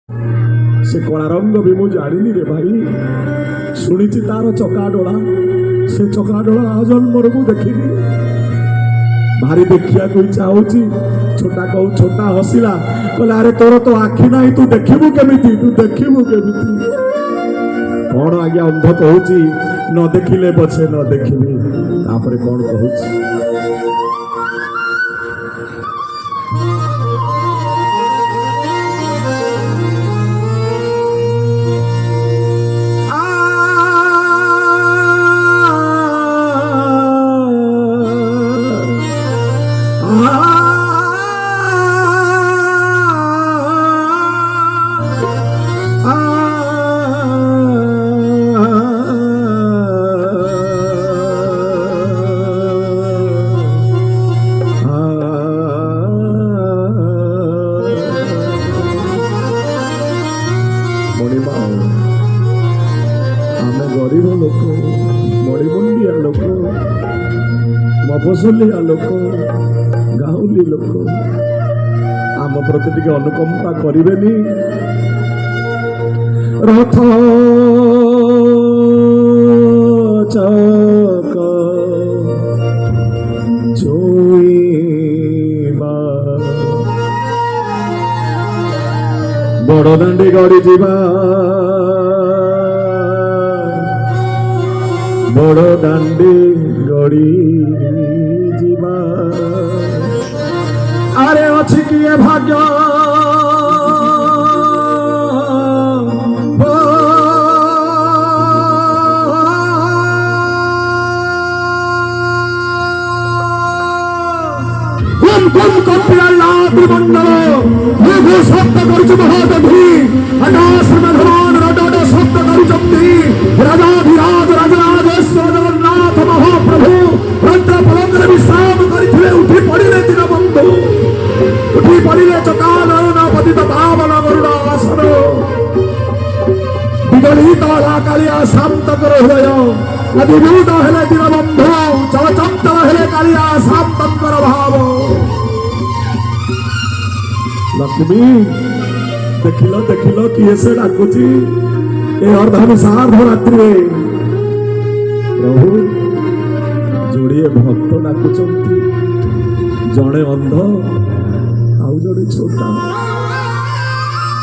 से कला रंग भी मुझे जानी रे भाई शुणी तार चका डोला से चका डोला आजन्म मु देखी भारी देखिया को इच्छा होची छोटा कहू छोटा हसिला कहला अरे तोर तो आखि ना तू देखिबू केमिति कौन आज्ञा अंध कहूची न देखिले पछे न देखिबी तापरे कौन कहूची गरीब लोक मणिबंडिया लोक मफसलिया लोक गाउली लोक आम प्रति टिके अनुकंपा करेनि रथ चक छुईबा बड़ दांडी गड़ी जीवा बड़ दांडी गड़ी जीवा अरे अच्छी किए भाग्य शब्द कर महादधी आकाश में धमान रड शब्द कर राजाधिराज राजराजेश्वर जगन्नाथ महाप्रभु रंध्र पलंग विश्राम करथिले उठी पड़िले दीनबंधु उठी पड़िले चकानयन पतित पावन गरुड़ासन विगलित कालिया शांत कर हृदय अभिभूत हेले दीनबंधु चलचंचल हेले कालिया शांत कर भाव लक्ष्मी देखिल देखिल किए से डाकुची ए अर्धविषार्ध रात्रि प्रभु जोड़िए भक्त डाकुचंती जड़े अंध आउ जड़े छोटा